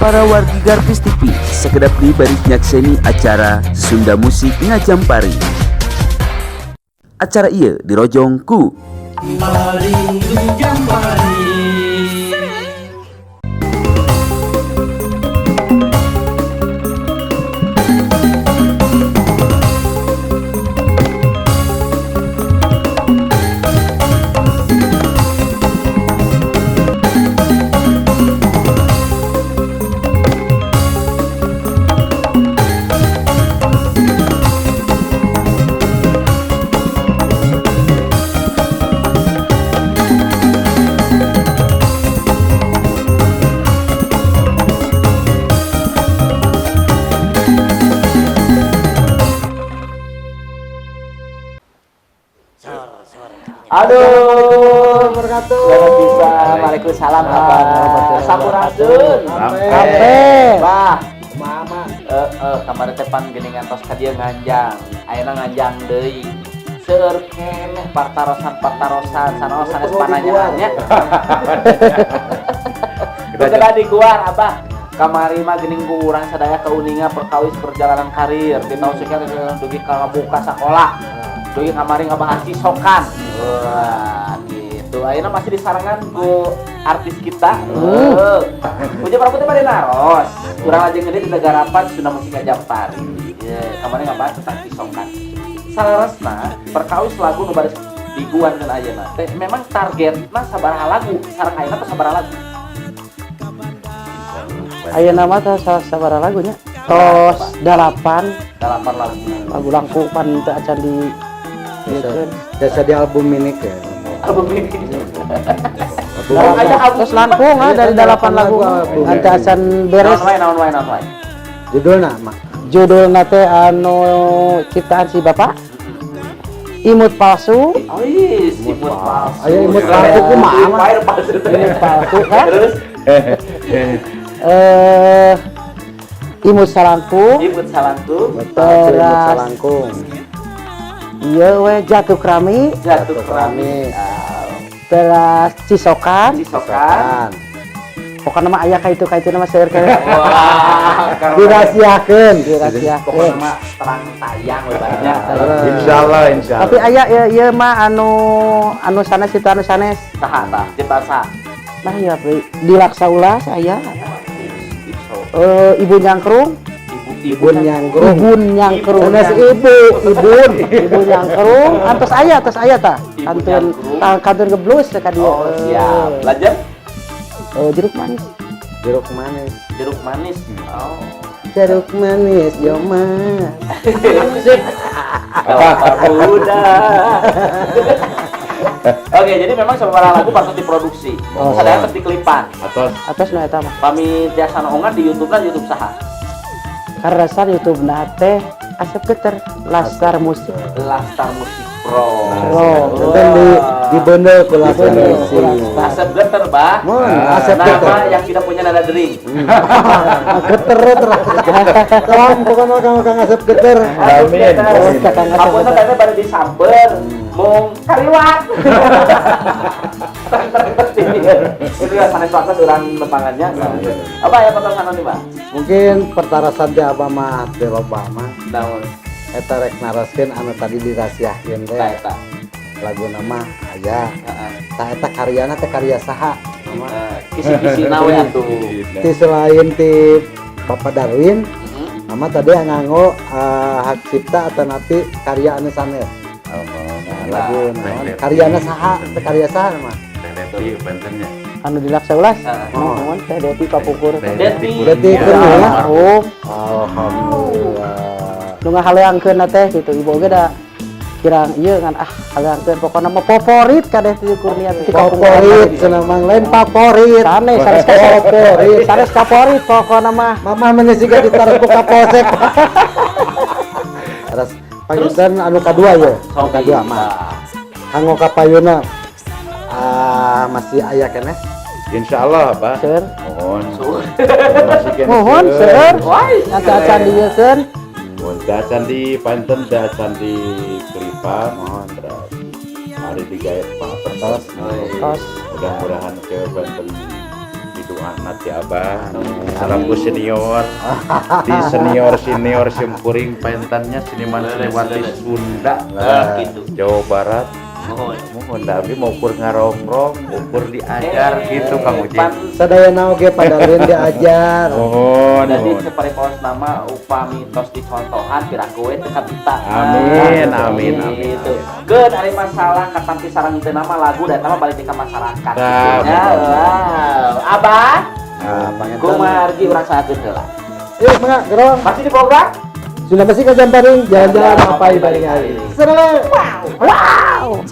Para wargi Garvis TV, sekedap di balik nyakseni acara Sunda Musik Ngajampari. Acara iya dirojong ku Mari Jampari. Aduh, berkatuh. Bisa. Waalaikumsalam. Sampurasun. Sampai. Bah, mama. Kamari tepan geuning ngantos ka dieu nganjang. Ayeuna nganjang deui. Seueur keneh partarosan sanoos sanes pananyaannya. Kita di guar Abah. Kamari mah geuning ku urang sadaya kauninga perkawis perjalanan karir. Ditausikeun dugi ka buka sakola. Dugi kamari ngabahas cisokan. Wah, gitu. Ayeuna masih disarangan ku artis kita. Puja Prabu teh bade naros. Urang lajeng gede di Negarapan Sunda Musik Ngajampari. Kamari ngabahas tentang cisokan. Salarasna perkawis lagu nu bade diguan dengan ayeuna teh memang targetna sabaraha lagu? Sareng ayeuna teh sabaraha lagu? Ayeuna mah teh sabaraha lagunya? Tos 8 lagu. lagu langkung pan teu acan di Jasa di album ini ke Album ini. Terus langkung dari 8 lagu anta acan beres. Naon wae. judulnya mah Judulna teh anu ciptaan si Bapak Imut Palsu. Oh iya, imut palsu. Ayo imut palsu kumaha mah? Imut palsu. Imut palsu kan? Terus Imut Salangkung. imut salangku, Teras Salangkung iya we Jatuh Krami. jatuh kerami, Teras Cisokan. cisokan. Pokoknya mah aya ka itu nama seueur kene. Wah, dirahasiakeun pokoknya mah terang tayang we banyak. insyaallah Tapi aya ieu mah anu sanes itu anu sanes. Saha tah? Cipta Nah ya di Laksaulas aya. Ibu Nyangkrung. ibun nyanggrung Ibun Nyangkrung. sanes ibun Nyangkrung. Antos aya tah. Ibu Kantun geblus ka dieu. Oh, siap. Lanjut. Jeruk manis. jeruk manis Jeruk manis. Oh. jeruk manis yo mah Kelapa muda. Oke, jadi memang sabaraha lagu patut diproduksi. Sadaya teh diklipan. Atos nu eta mah. Pami tiasa ongan di YouTube saha? Karasa YouTube-na teh asep geter Lastar Musik. Lastar Musik Pro. dan di bendel ku langsung isi Asep geter, Bah. asep Nama yang tidak punya nada dering. geter terus tolong pokoknya kang asep geter Amin. Kakang Asep Apunten geter. teh bade disamper, mung kaliwat. Itu ya sanes waktu urang nepangannya. Apa ya pertanyaan nih, Pak? mungkin pertarasan di abah mah di loba mah Naon? eta rek naraskeun anu tadi dirahasiakeun teh Tah eta. lagu nama aya Heeh. tah eta karyana teh karya saha nama Kisi-kisi nawe atuh. ti selain ti Bapak Darwin nama tadi yang nganggo hak cipta atau napi karya anu sanes lagu naon karyana saha teh karya saha nama Anu di Laksaulas. Heeh. Nuhun teh Depi Papukur. Deti. Deti keur ya Oh, alhamdulillah nu ngahaleangkeun teh gitu. Ibu ge da kirang ieu ngan haleangkeun pokona mah favorit kadeh ti Kurnia ti favorit cenah mang lain favorit Sanes favorit sanes favorit pokona mah. mama menyesiga ditaruh ku kapolsek terus panggilan anu kadua ya anu kadua mah kanggo kapayuna masih aya keneh Insyaallah Pak. Seueur. Mohon. Mohon seueur. Wai. Acan diekeun. Mohon dacan di Banten, dacan di Kelipa, mohon terus. Hari digaet Pak Pertas. Tos. Mudah-mudahan ke Banten itu doa ti Abah salaku senior di senior simpuring paentannya seniman seniwati Sunda gitu. Jawa Barat mohon tapi mau ukur ngarongrong ukur diajar gitu Kang Uji Sadayana oge Padarwin diajar. mohon Jadi seperti pos nama upami tos dicontohan piraku teh kabita. Amin. Gitu. Geun ari masalah katampi sareng teu nama lagu dan nama balik ka masyarakat. Nah, Ya, wow. Abah, Panganten. kumargi urang sakeun heula. Yuk, mangga gerong. Masih di program? Sudah masih ke Jamparing, jalan-jalan apa ibaring hari. Wow.